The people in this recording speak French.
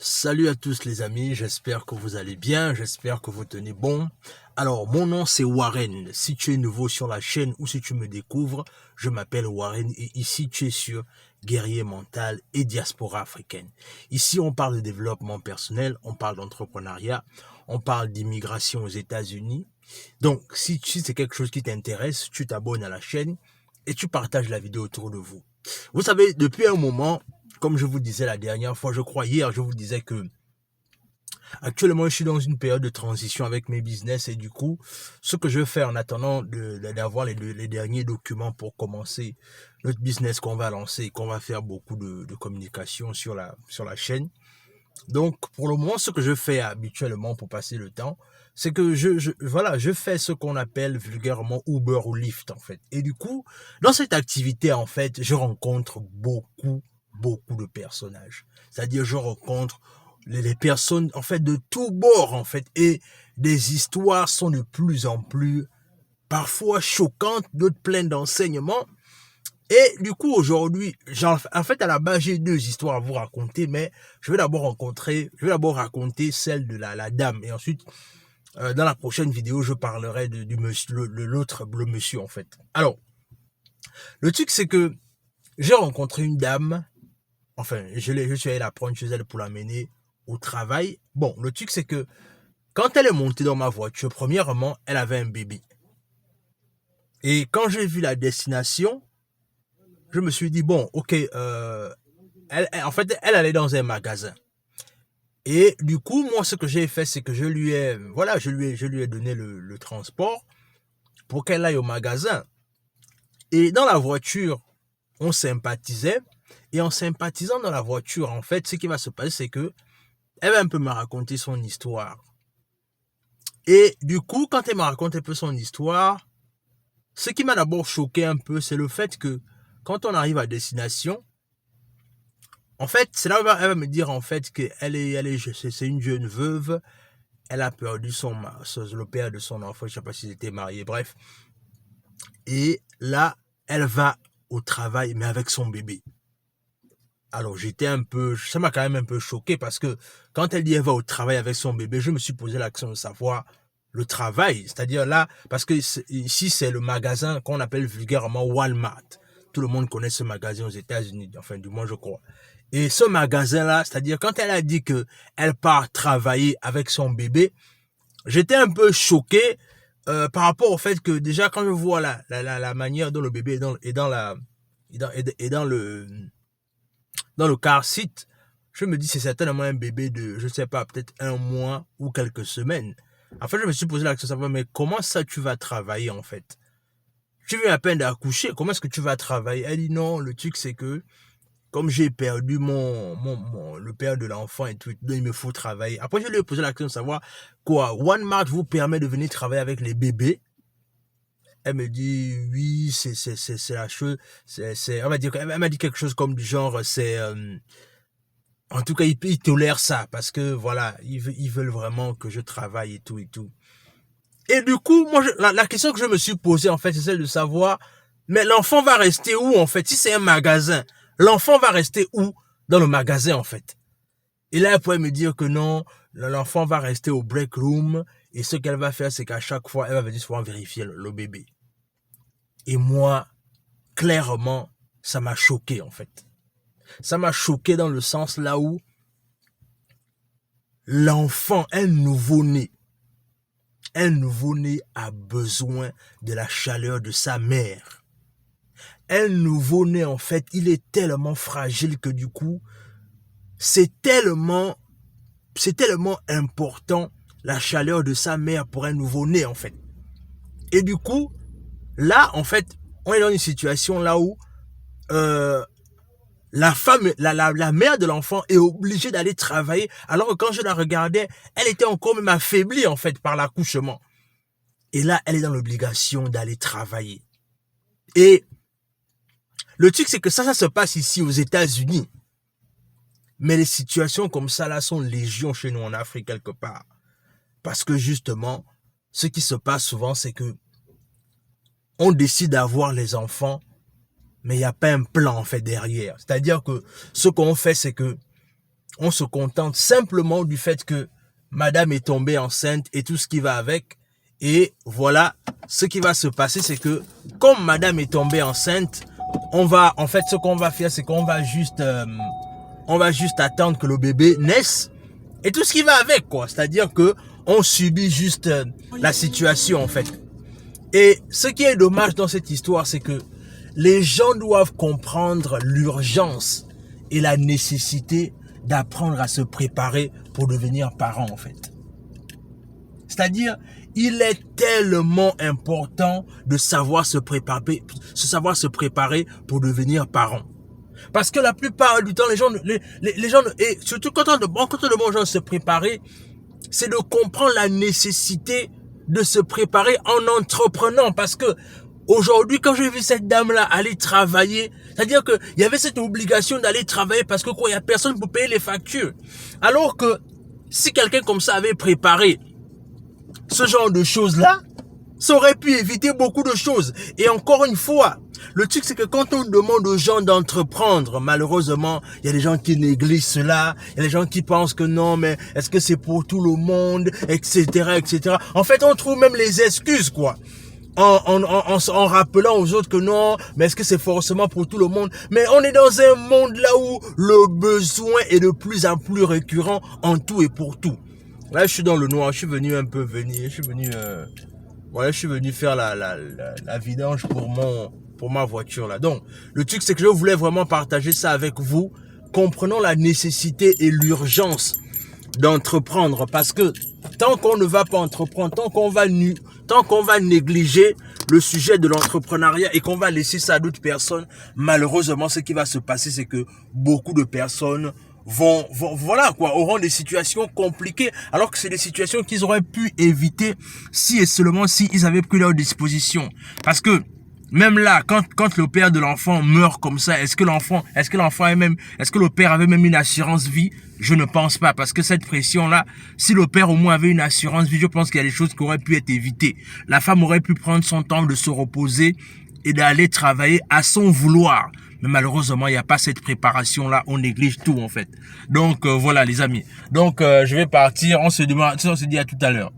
Salut à tous les amis, j'espère que vous allez bien, j'espère que vous tenez bon. Alors, mon nom c'est Warren. Si tu es nouveau sur la chaîne ou si tu me découvres, je m'appelle Warren et ici tu es sur Guerrier Mental et Diaspora Africaine. Ici, on parle de développement personnel, on parle d'entrepreneuriat, on parle d'immigration aux États-Unis. Donc, si c'est quelque chose qui t'intéresse, tu t'abonnes à la chaîne et tu partages la vidéo autour de vous. Vous savez, depuis un moment, comme je vous disais la dernière fois, je crois hier, je vous disais que actuellement je suis dans une période de transition avec mes business et du coup, ce que je fais en attendant d'avoir les derniers documents pour commencer notre business qu'on va lancer, qu'on va faire beaucoup de communication sur la chaîne. Donc, pour le moment, ce que je fais habituellement pour passer le temps, c'est que je fais ce qu'on appelle vulgairement Uber ou Lyft, en fait. Et du coup, dans cette activité, en fait, je rencontre beaucoup de personnages. C'est-à-dire, je rencontre les personnes, en fait, de tous bords, en fait. Et des histoires sont de plus en plus, parfois choquantes, d'autres pleines d'enseignements. Et du coup, aujourd'hui, en fait, à la base, j'ai deux histoires à vous raconter, mais je vais d'abord raconter celle de la dame. Et ensuite, dans la prochaine vidéo, je parlerai du monsieur, le monsieur, en fait. Alors, le truc, c'est que j'ai rencontré une dame, enfin, je suis allé la prendre chez elle pour l'amener au travail. Bon, le truc, c'est que quand elle est montée dans ma voiture, premièrement, elle avait un bébé. Et quand j'ai vu la destination, je me suis dit, bon, ok, en fait, elle allait dans un magasin. Et du coup, moi, ce que j'ai fait, c'est que je lui ai donné le transport pour qu'elle aille au magasin. Et dans la voiture, on sympathisait. Et en sympathisant dans la voiture, en fait, ce qui va se passer, c'est que elle va un peu me raconter son histoire. Et du coup, quand elle me raconte un peu son histoire, ce qui m'a d'abord choqué un peu, c'est le fait que quand on arrive à destination, en fait, c'est là où elle va me dire en fait c'est une jeune veuve. Elle a perdu le père de son enfant, je ne sais pas s'ils étaient mariés, bref. Et là, elle va au travail, mais avec son bébé. Alors ça m'a quand même un peu choqué parce que quand elle dit elle va au travail avec son bébé, je me suis posé la question de savoir le travail. C'est-à-dire là, parce que ici c'est le magasin qu'on appelle vulgairement Walmart. Tout le monde connaît ce magasin aux États-Unis, enfin du moins je crois. Et ce magasin-là, c'est-à-dire quand elle a dit que elle part travailler avec son bébé, j'étais un peu choqué par rapport au fait que déjà quand je vois la manière dont le bébé est dans le car seat, je me dis c'est certainement un bébé de, je sais pas, peut-être un mois ou quelques semaines. En fait, je me suis posé la question de savoir, mais comment ça tu vas travailler en fait? Tu viens à peine d'accoucher, comment est-ce que tu vas travailler? Elle dit non, le truc c'est que comme j'ai perdu le père de l'enfant et tout, il me faut travailler. Après, je lui ai posé la question de savoir quoi, Walmart vous permet de venir travailler avec les bébés? Elle me dit oui, c'est la chose, on va dire, elle m'a dit quelque chose comme du genre, en tout cas, ils tolèrent ça parce que voilà, ils veulent vraiment que je travaille et tout et tout. Et du coup, moi, la question que je me suis posée en fait, c'est celle de savoir, mais l'enfant va rester où en fait? Si c'est un magasin, l'enfant va rester où dans le magasin en fait? Et là, elle pourrait me dire que non, l'enfant va rester au break room et ce qu'elle va faire, c'est qu'à chaque fois, elle va venir souvent vérifier le bébé. Et moi, clairement, ça m'a choqué en fait. Ça m'a choqué dans le sens là où l'enfant, un nouveau-né a besoin de la chaleur de sa mère. Un nouveau-né, en fait, il est tellement fragile que du coup, c'est tellement important la chaleur de sa mère pour un nouveau-né, en fait. Et du coup, là, en fait, on est dans une situation là où la femme, la mère de l'enfant est obligée d'aller travailler, alors que quand je la regardais, elle était encore même affaiblie, en fait, par l'accouchement. Et là, elle est dans l'obligation d'aller travailler. Et le truc, c'est que ça se passe ici aux États-Unis. Mais les situations comme ça, là, sont légion chez nous en Afrique, quelque part. Parce que justement, ce qui se passe souvent, c'est que on décide d'avoir les enfants, mais il n'y a pas un plan, en fait, derrière. C'est-à-dire que ce qu'on fait, c'est que on se contente simplement du fait que madame est tombée enceinte et tout ce qui va avec. Et voilà, ce qui va se passer, c'est que comme madame est tombée enceinte, en fait, ce qu'on va faire, c'est qu'on va juste attendre que le bébé naisse et tout ce qui va avec, quoi. C'est-à-dire que on subit juste la situation, en fait. Et ce qui est dommage dans cette histoire, c'est que les gens doivent comprendre l'urgence et la nécessité d'apprendre à se préparer pour devenir parent, en fait. C'est-à-dire, il est tellement important de savoir se préparer pour devenir parent. Parce que la plupart du temps, les gens, et surtout quand on demande aux gens de se préparer, c'est de comprendre la nécessité de se préparer en entreprenant. Parce que aujourd'hui, quand j'ai vu cette dame-là aller travailler, c'est-à-dire qu'il y avait cette obligation d'aller travailler parce que quoi, il n'y a personne pour payer les factures. Alors que si quelqu'un comme ça avait préparé ce genre de choses-là, ça aurait pu éviter beaucoup de choses. Et encore une fois, le truc, c'est que quand on demande aux gens d'entreprendre, malheureusement, il y a des gens qui négligent cela, il y a des gens qui pensent que non, mais est-ce que c'est pour tout le monde, etc., etc. En fait, on trouve même les excuses, quoi. En rappelant aux autres que non, mais est-ce que c'est forcément pour tout le monde? Mais on est dans un monde là où le besoin est de plus en plus récurrent en tout et pour tout. Là, je suis dans le noir, je suis venu faire la vidange pour ma voiture là. Donc, le truc, c'est que je voulais vraiment partager ça avec vous. Comprenons la nécessité et l'urgence d'entreprendre, parce que tant qu'on ne va pas entreprendre, tant qu'on va négliger le sujet de l'entrepreneuriat et qu'on va laisser ça à d'autres personnes, malheureusement, ce qui va se passer, c'est que beaucoup de personnes auront des situations compliquées, alors que c'est des situations qu'ils auraient pu éviter si et seulement si ils avaient pris leur disposition. Parce que même là, quand le père de l'enfant meurt comme ça, est-ce que le père avait même une assurance vie? Je ne pense pas, parce que cette pression-là, si le père au moins avait une assurance vie, je pense qu'il y a des choses qui auraient pu être évitées. La femme aurait pu prendre son temps de se reposer et d'aller travailler à son vouloir. Mais malheureusement, il n'y a pas cette préparation-là. On néglige tout, en fait. Donc, voilà, les amis. Donc, je vais partir. On se dit à tout à l'heure.